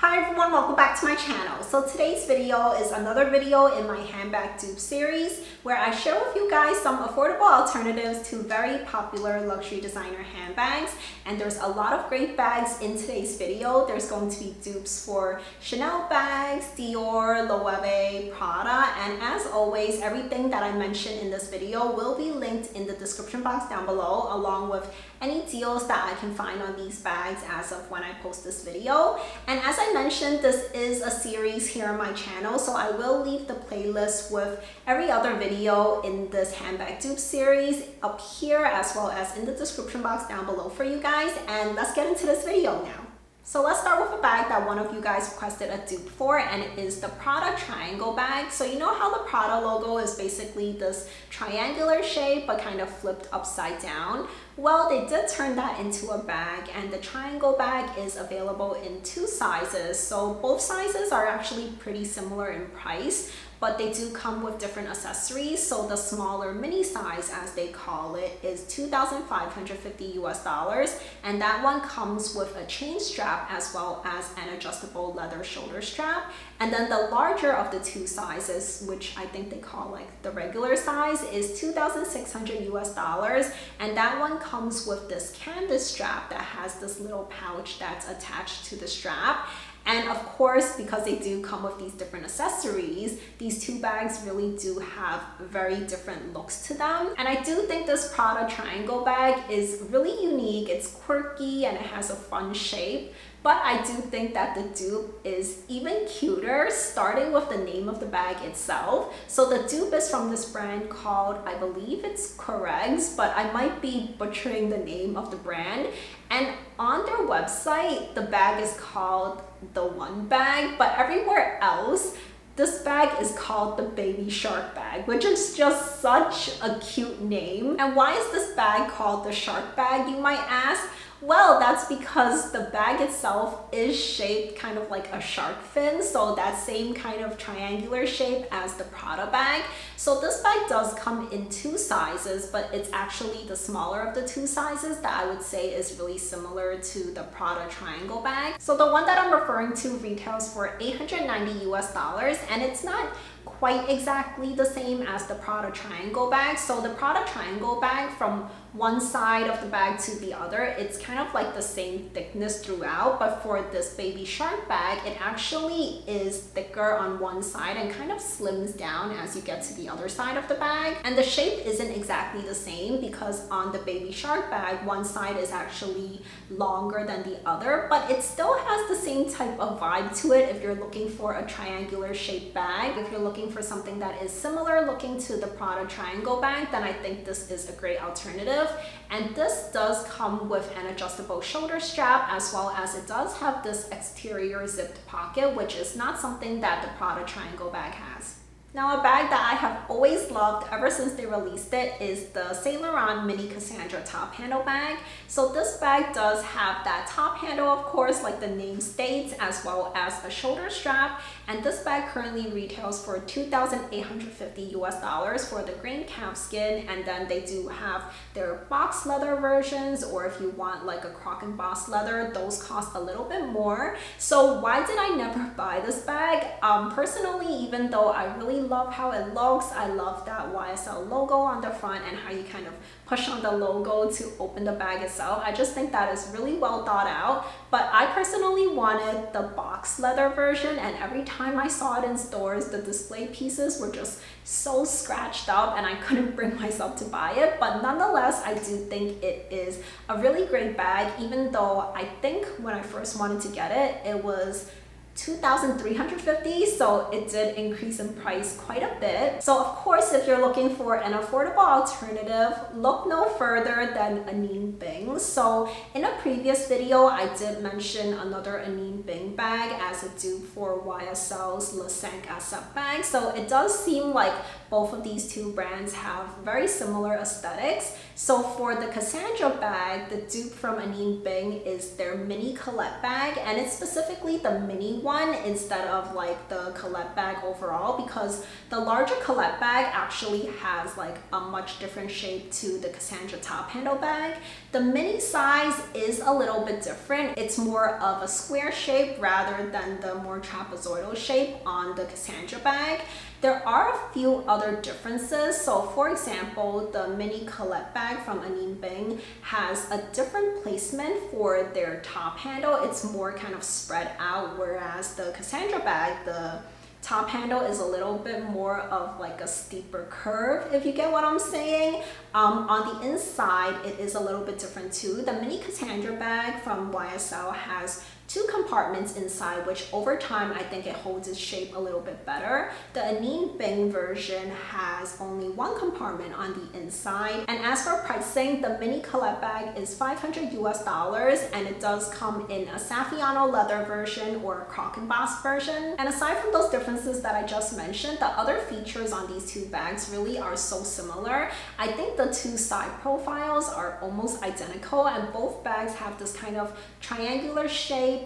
Hi everyone, welcome back to my channel. So today's video is another video in my handbag dupe series where I share with you guys some affordable alternatives to very popular luxury designer handbags. And there's a lot of great bags in today's video. There's going to be dupes for Chanel bags, Dior, Loewe, Prada, and as always, everything that I mentioned in this video will be linked in the description box down below, along with any deals that I can find on these bags as of when I post this video. And as I mentioned, this is a series here on my channel, so I will leave the playlist with every other video in this handbag dupe series up here, as well as in the description box down below for you guys. And let's get into this video now. So let's start with a bag that one of you guys requested a dupe for, and it is the Prada Triangle bag. So you know how the Prada logo is basically this triangular shape but kind of flipped upside down? Well, they did turn that into a bag, and the Triangle bag is available in two sizes. So both sizes are actually pretty similar in price, but they do come with different accessories. So the smaller mini size, as they call it, is $2,550 and that one comes with a chain strap as well as an adjustable leather shoulder strap. And then the larger of the two sizes, which I think they call like the regular size, is $2,600 and that one comes with this canvas strap that has this little pouch that's attached to the strap. And of course, because they do come with these different accessories, these two bags really do have very different looks to them. And I do think this Prada Triangle bag is really unique. It's quirky and it has a fun shape. But I do think that the dupe is even cuter, starting with the name of the bag itself. So the dupe is from this brand called, I believe it's Handbags, but I might be butchering the name of the brand. And on their website, the bag is called the One Bag, but everywhere else, this bag is called the Baby Shark bag, which is just such a cute name. And why is this bag called the Shark bag, you might ask? Well, that's because the bag itself is shaped kind of like a shark fin, so that same kind of triangular shape as the Prada bag. So this bag does come in two sizes, but it's actually the smaller of the two sizes that I would say is really similar to the Prada Triangle bag. So the one that I'm referring to retails for $890 and it's not quite exactly the same as the Prada Triangle bag. So the Prada Triangle bag, from one side of the bag to the other, it's kind of like the same thickness throughout, but for this Baby Shark bag, it actually is thicker on one side and kind of slims down as you get to the other side of the bag. And the shape isn't exactly the same because on the Baby Shark bag, one side is actually longer than the other, but it still has the same type of vibe to it if you're looking for a triangular shaped bag. If you're looking for something that is similar looking to the Prada Triangle bag, then I think this is a great alternative. And this does come with an adjustable shoulder strap, as well as it does have this exterior zipped pocket, which is not something that the Prada Triangle bag has. Now, a bag that I have always loved ever since they released it is the Saint Laurent Mini Cassandra top handle bag. So this bag does have that top handle, of course, like the name states, as well as a shoulder strap. And this bag currently retails for $2,850 for the grain calfskin. And then they do have their box leather versions, or if you want like a croc embossed leather, those cost a little bit more. So why did I never buy this bag? Personally, even though I really love how it looks, I love that YSL logo on the front and how you kind of push on the logo to open the bag itself. I just think that is really well thought out, but I personally wanted the box leather version, and every time I saw it in stores, the display pieces were just so scratched up and I couldn't bring myself to buy it. But nonetheless, I do think it is a really great bag, even though I think when I first wanted to get it, it was $2,350, so it did increase in price quite a bit. So of course, if you're looking for an affordable alternative, look no further than Anine Bing. So in a previous video, I did mention another Anine Bing bag as a dupe for YSL's Le 5 Accept bag. So it does seem like both of these two brands have very similar aesthetics. So for the Cassandra bag, the dupe from Anine Bing is their mini Colette bag, and it's specifically the mini one instead of like the Colette bag overall, because the larger Colette bag actually has like a much different shape to the Cassandra top handle bag. The mini size is a little bit different. It's more of a square shape rather than the more trapezoidal shape on the Cassandra bag. There are a few other differences. So for example, the mini Colette bag from Anine Bing has a different placement for their top handle. It's more kind of spread out, whereas the Cassandra bag, the top handle is a little bit more of like a steeper curve, if you get what I'm saying. On the inside, it is a little bit different too. The mini Cassandra bag from YSL has 2 compartments inside, which over time I think it holds its shape a little bit better. The Anine Bing version has only 1 compartment on the inside. And as for pricing, the mini Colette bag is $500 US, and it does come in a Saffiano leather version or a croc embossed version. And aside from those differences that I just mentioned, the other features on these 2 bags really are so similar. I think the 2 side profiles are almost identical, and both bags have this kind of triangular shape,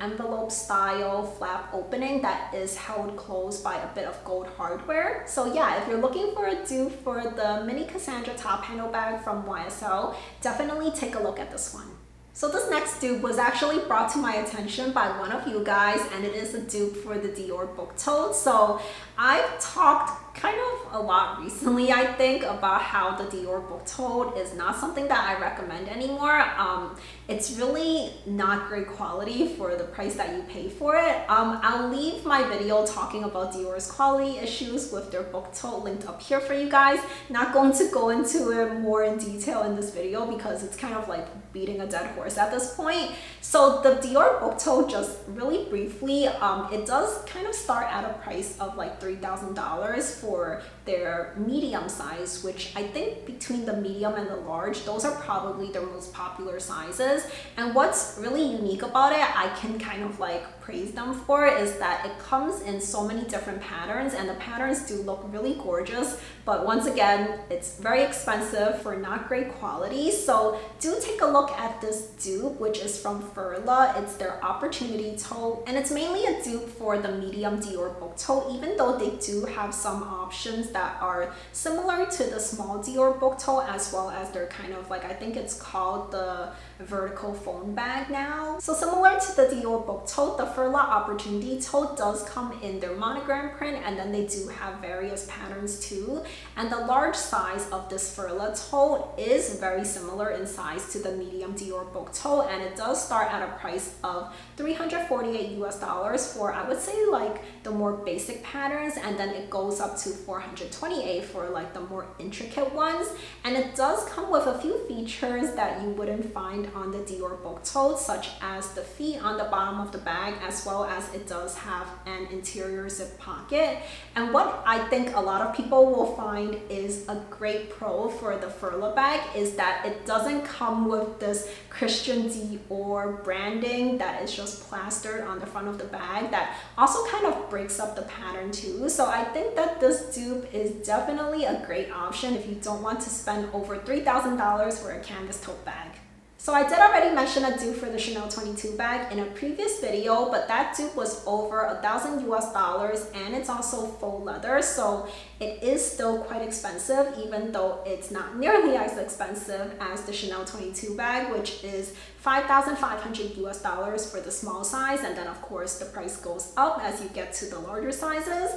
envelope style flap opening that is held closed by a bit of gold hardware. So yeah, if you're looking for a dupe for the mini Cassandra top handle bag from YSL, definitely take a look at this one. So this next dupe was actually brought to my attention by one of you guys, and it is a dupe for the Dior Book Tote. So I've talked kind of a lot recently, I think, about how the Dior Book Tote is not something that I recommend anymore. It's really not great quality for the price that you pay for it. I'll leave my video talking about Dior's quality issues with their book tote linked up here for you guys. Not going to go into it more in detail in this video because it's kind of like beating a dead horse at this point. So the Dior Book Tote, just really briefly, it does kind of start at a price of like $3,000 for their medium size, which I think between the medium and the large, those are probably their most popular sizes. And what's really unique about it, I can kind of like praise them for, is that it comes in so many different patterns, and the patterns do look really gorgeous, but once again, it's very expensive for not great quality. So do take a look at this dupe, which is from Furla. It's their Opportunity Tote, and it's mainly a dupe for the medium Dior Book Tote, even though they do have some options that are similar to the small Dior Book Tote, as well as their kind of like, I think it's called the vertical phone bag now. So similar to the Dior Book Tote, the Furla Opportunity Tote does come in their monogram print, and then they do have various patterns too. And the large size of this Furla tote is very similar in size to the medium Dior Book Tote, and it does start at a price of $348 US for, I would say, like the more basic patterns, and then it goes up to $428 for like the more intricate ones. And it does come with a few features that you wouldn't find on the Dior Book Tote, such as the feet on the bottom of the bag, as well as it does have an interior zip pocket. And what I think a lot of people will find is a great pro for the Furla bag is that it doesn't come with this Christian Dior branding that is just plastered on the front of the bag, that also kind of breaks up the pattern too. So I think that this dupe is definitely a great option if you don't want to spend over $3,000 for a canvas tote bag. So I did already mention a dupe for the Chanel 22 bag in a previous video, but that dupe was over $1,000 US, and it's also faux leather, so it is still quite expensive, even though it's not nearly as expensive as the Chanel 22 bag, which is $5,500 US for the small size, and then of course the price goes up as you get to the larger sizes.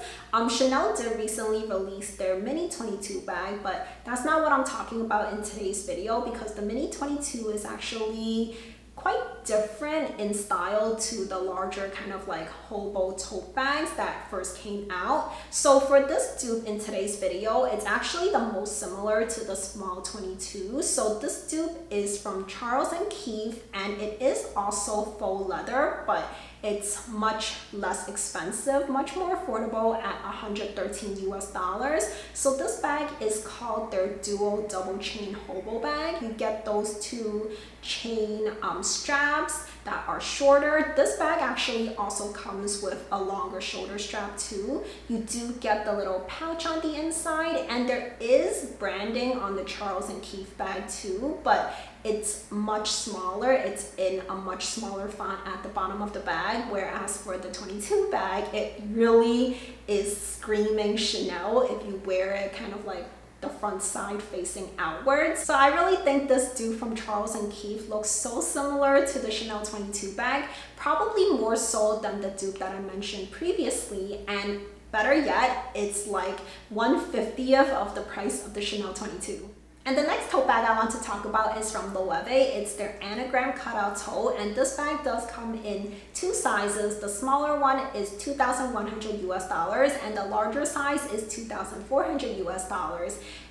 Chanel did recently release their mini 22 bag, but that's not what I'm talking about in today's video, because the mini 22 is actually quite different in style to the larger kind of like hobo tote bags that first came out. So for this dupe in today's video, it's actually the most similar to the small 22. So this dupe is from Charles & Keith, and it is also faux leather, but it's much less expensive, much more affordable at $113 US. So this bag is called their dual double chain hobo bag. You get those 2 chain straps that are shorter. This bag actually also comes with a longer shoulder strap too. You do get the little pouch on the inside, and there is branding on the Charles & Keith bag too, but it's much smaller. It's in a much smaller font at the bottom of the bag, whereas for the 22 bag, it really is screaming Chanel if you wear it kind of like the front side facing outwards. So I really think this dupe from Charles & Keith looks so similar to the Chanel 22 bag, probably more so than the dupe that I mentioned previously, and better yet, it's like 1/50th of the price of the Chanel 22. And the next tote bag I want to talk about is from Loewe. It's their anagram cutout tote, and this bag does come in two sizes. The smaller one is $2,100 US, and the larger size is $2,400 US.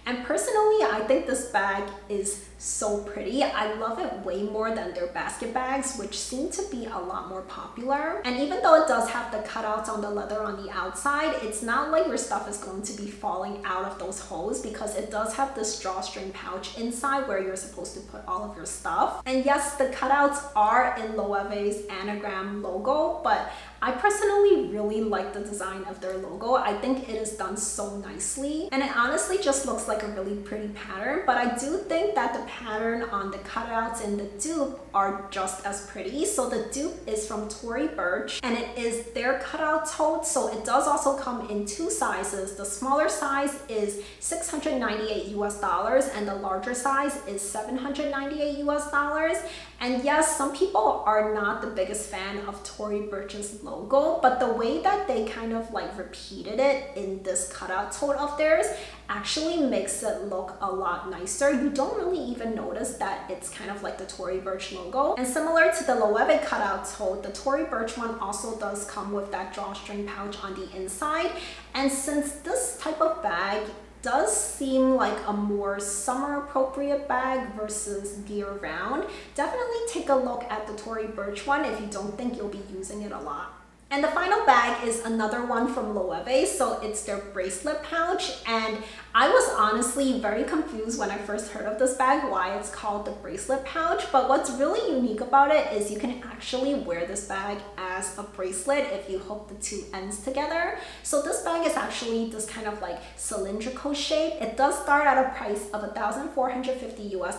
And personally, I think this bag is so pretty. I love it way more than their basket bags, which seem to be a lot more popular. And even though it does have the cutouts on the leather on the outside, it's not like your stuff is going to be falling out of those holes, because it does have this drawstring pouch inside where you're supposed to put all of your stuff. And yes, the cutouts are in Loewe's anagram logo, but I personally really like the design of their logo. I think it is done so nicely, and it honestly just looks like a really pretty pattern, but I do think that the pattern on the cutouts in the dupe are just as pretty. So the dupe is from Tory Burch, and it is their cutout tote, so it does also come in two sizes. The smaller size is $698 US, and the larger size is $798 US. And yes, some people are not the biggest fan of Tory Burch's logo, but the way that they kind of like repeated it in this cutout tote of theirs actually makes it look a lot nicer. You don't really even notice that it's kind of like the Tory Burch logo. And similar to the Loewe cutout tote, the Tory Burch one also does come with that drawstring pouch on the inside. And since this type of bag does seem like a more summer appropriate bag versus year round, definitely take a look at the Tory Burch one if you don't think you'll be using it a lot. And the final bag is another one from Loewe, so it's their bracelet pouch, and I was honestly very confused when I first heard of this bag why it's called the bracelet pouch, but what's really unique about it is you can actually wear this bag as a bracelet if you hook the two ends together. So this bag is actually this kind of like cylindrical shape. It does start at a price of $1,450 US,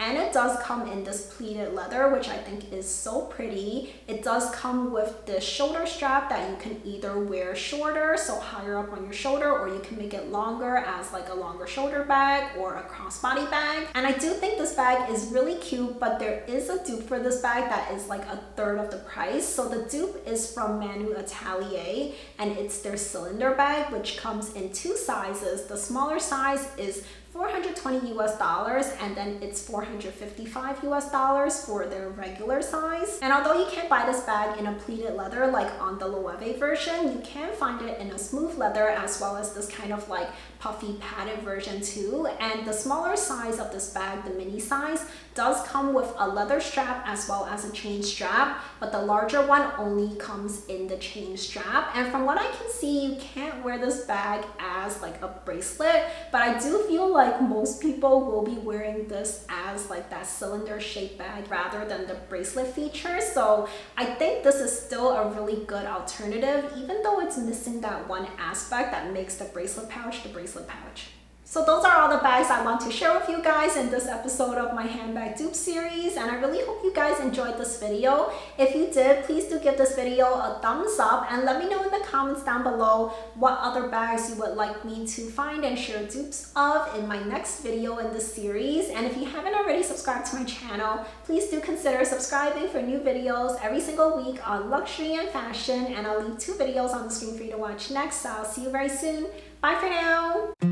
and it does come in this pleated leather, which I think is so pretty. It does come with this shoulder strap that you can either wear shorter, so higher up on your shoulder, or you can make it longer as like a longer shoulder bag or a crossbody bag. And I do think this bag is really cute, but there is a dupe for this bag that is like a third of the price. So the dupe is from Manu Atelier, and it's their cylinder bag, which comes in two sizes. The smaller size is $420 US, and then it's $455 US for their regular size. And although you can't buy this bag in a pleated leather like on the Loewe version, you can find it in a smooth leather as well as this kind of like puffy padded version too. And the smaller size of this bag, the mini size, does come with a leather strap as well as a chain strap, but the larger one only comes in the chain strap. And from what I can see, you can't wear this bag as like a bracelet, but I do feel like most people will be wearing this as like that cylinder shaped bag rather than the bracelet feature. So I think this is still a really good alternative, even though it's missing that one aspect that makes the bracelet pouch the bracelet pouch. So those are all the bags I want to share with you guys in this episode of my handbag dupe series, and I really hope you guys enjoyed this video. If you did, please do give this video a thumbs up and let me know in the comments down below what other bags you would like me to find and share dupes of in my next video in this series. And if you haven't already subscribed to my channel, please do consider subscribing for new videos every single week on luxury and fashion, and I'll leave 2 videos on the screen for you to watch next. So I'll see you very soon. Bye for now!